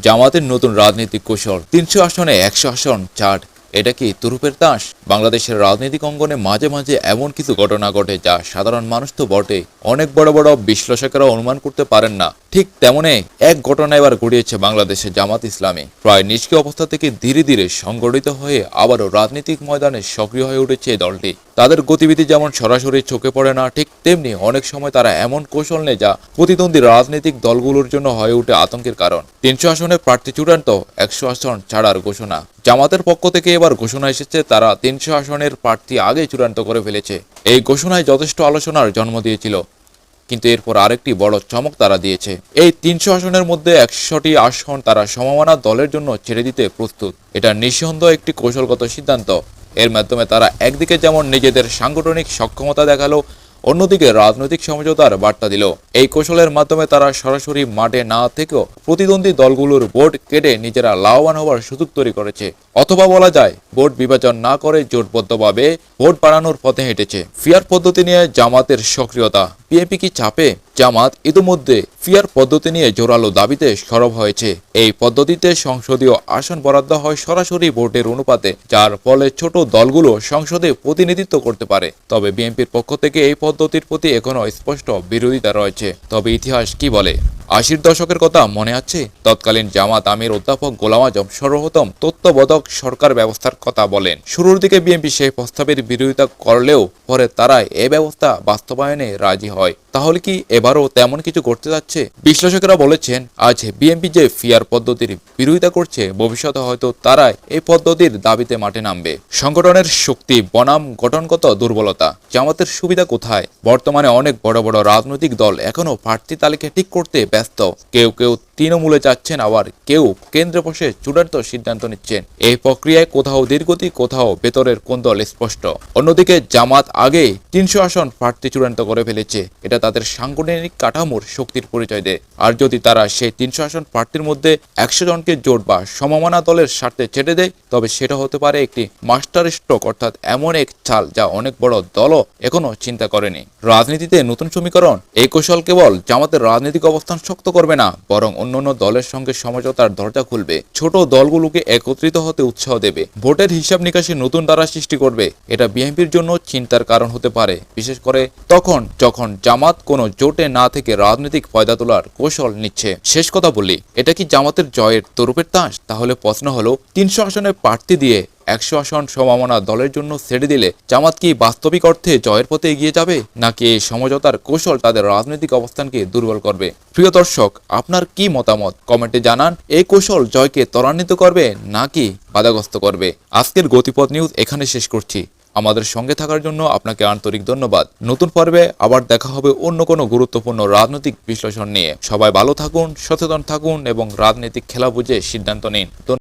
জামাতের নতুন রাজনৈতিক কৌশল ৩০০ আসনে ১০০ আসন ছাড়। এটা কি তুরুপের তাস? বাংলাদেশের রাজনৈতিক অঙ্গনে মাঝে মাঝে এমন কিছু ঘটনা ঘটে যা সাধারণ মানুষ তো বটে, অনেক বড় বড় বিশ্লেষকেরা অনুমান করতে পারেন না। ঠিক তেমনই এক ঘটনা এবার ঘটিয়েছে বাংলাদেশের জামাত ইসলামী। প্রায় নিষ্ক্রিয় অবস্থা থেকে ধীরে ধীরে সংগঠিত হয়ে আবারও রাজনৈতিক ময়দানে সক্রিয় হয়ে উঠেছে এই দলটি। তাদের গতিবিধি যেমন সরাসরি চোখে পড়ে না, ঠিক তেমনি অনেক সময় তারা এমন কৌশল নেয় যা প্রতিদ্বন্দ্বী রাজনৈতিক দলগুলোর জন্য হয়ে ওঠে আতঙ্কের কারণ। ৩০০ আসনের প্রার্থী চূড়ান্ত, ১০০ আসন ছাড়ার ঘোষণা। জামাতের পক্ষ থেকে এবার ঘোষণা এসেছে তারা ৩০০ আসনের প্রার্থী আগে চূড়ান্ত করে ফেলেছে। এই ঘোষণায় যথেষ্ট আলোচনার জন্ম দিয়েছিল, কিন্তু এরপর আরেকটি বড় চমক তারা দিয়েছে। এই ৩০০ আসনের মধ্যে ১০০টি আসন তারা সমমনা দলের জন্য ছেড়ে দিতে প্রস্তুত। এটা নিঃসন্দেহ একটি কৌশলগত সিদ্ধান্ত। এর মাধ্যমে তারা একদিকে যেমন নিজেদের সাংগঠনিক সক্ষমতা দেখালো, অন্যদিকে রাজনৈতিক সমঝোতার বার্তা দিল। এই কৌশলের মাধ্যমে তারা সরাসরি মাঠে না থেকেও প্রতিদ্বন্দ্বী দলগুলোর ভোট কেটে নিজেরা লাভবান হওয়ার সুযোগ তৈরি করেছে। অথবা বলা যায় ভোট বিভাজন না করে জোটবদ্ধভাবে ভোট বাড়ানোর পথে হেঁটেছে। ফিয়ার পদ্ধতি নিয়ে জামাতের সক্রিয়তা। বিএনপি কি চাপে? জামাত ইতিমধ্যে ফিয়ার পদ্ধতি নিয়ে জোরালো দাবিতে সরব হয়েছে। এই পদ্ধতিতে সংসদীয় আসন বরাদ্দ হয় সরাসরি ভোটের অনুপাতে, যার ফলে ছোট দলগুলো সংসদে প্রতিনিধিত্ব করতে পারে। তবে বিএনপির পক্ষ থেকে এই পদ্ধতির প্রতি এখনো স্পষ্ট বিরোধিতা রয়েছে। তবে ইতিহাস কি বলে? ৮০-র দশকের কথা মনে আছে? তৎকালীন জামাত আমির অধ্যাপক গোলাম আজম সর্বপ্রথম তত্ত্বাবধায়ক সরকার ব্যবস্থার কথা বলেন। শুরুর দিকে বিএনপি সেই প্রস্তাবের বিরোধিতা করলেও পরে তারা এ ব্যবস্থা বাস্তবায়নে রাজি হয়। তাহলে কি এবারও তেমন কিছু করতে যাচ্ছে? বিশ্লেষকেরা বলেছেন, আজ বিএনপি যে ফিয়ার পদ্ধতির বিরোধিতা করছে, ভবিষ্যতে হয়তো তারাই এই পদ্ধতির দাবিতে মাঠে নামবে। সংগঠনের শক্তি বনাম গঠনগত দুর্বলতা। জামাতের সুবিধা কোথায়? বর্তমানে অনেক বড় বড় রাজনৈতিক দল এখনো প্রার্থী তালিকা ঠিক করতে ব্যস্ত। কেউ কেউ তৃণমূলে যাচ্ছেন, আবার কেউ কেন্দ্রে বসে চূড়ান্ত সিদ্ধান্ত নিচ্ছেন। এই প্রক্রিয়ায় কোথাও ধীরগতি, কোথাও ভেতরের কোন্দল স্পষ্ট। অন্যদিকে জামাত আগেই ৩০০ আসন প্রার্থী চূড়ান্ত করে ফেলেছে। এটা তাদের সাংগঠনিক কাঠামোর শক্তির পরিচয় দেয়। আর যদি তারা সেই ৩০০ আসন প্রার্থীর মধ্যে ১০০ জনকে জোট বা সমমনা দলের স্বার্থে ছেড়ে দেয়, তবে সেটা হতে পারে একটি মাস্টার স্ট্রোক, অর্থাৎ এমন এক চাল যা অনেক বড় দলও এখনো চিন্তা করেনি। রাজনীতিতে নতুন সমীকরণ। এই কৌশল কেবল জামাতের রাজনৈতিক অবস্থান শক্ত করবে না, বরং অন্যান্য দলের সঙ্গে সমঝোতার দরজা খুলবে। ছোট দলগুলোকে একত্রিত হতে উৎসাহ দেবে। ভোটের হিসাব নিকাশে নতুন ধারা সৃষ্টি করবে। এটা বিএনপির জন্য চিন্তার কারণ হতে পারে, বিশেষ করে তখন যখন জামাত কোনো জোটে না থেকে রাজনৈতিক ফায়দা তোলার কৌশল নিচ্ছে। শেষ কথা বলি, এটা কি জামাতের জয়ের তরুপের তাস? তাহলে প্রশ্ন হলো, ৩০০ আসনে প্রার্থী দিয়ে ১০০ আসন সমমনা দলের জন্য ছেড়ে দিলে জামাত কি বাস্তবিক অর্থে জয়ের পথে এগিয়ে যাবে, নাকি এই সমঝোতার কৌশল তাদের রাজনৈতিক অবস্থানকে দুর্বল করবে? প্রিয় দর্শক, আপনার কি মতামত কমেন্টে জানান। এই কৌশল জয়কে ত্বরান্বিত করবে নাকি বাধাগ্রস্ত করবে? আজকের গতিপথ নিউজ এখানে শেষ করছি। আমাদের সঙ্গে থাকার জন্য আপনাকে আন্তরিক ধন্যবাদ। নতুন পর্বে আবার দেখা হবে অন্য কোনো গুরুত্বপূর্ণ রাজনৈতিক বিশ্লেষণ নিয়ে। সবাই ভালো থাকুন, সচেতন থাকুন এবং রাজনৈতিক খেলা বুঝে সিদ্ধান্ত নিন।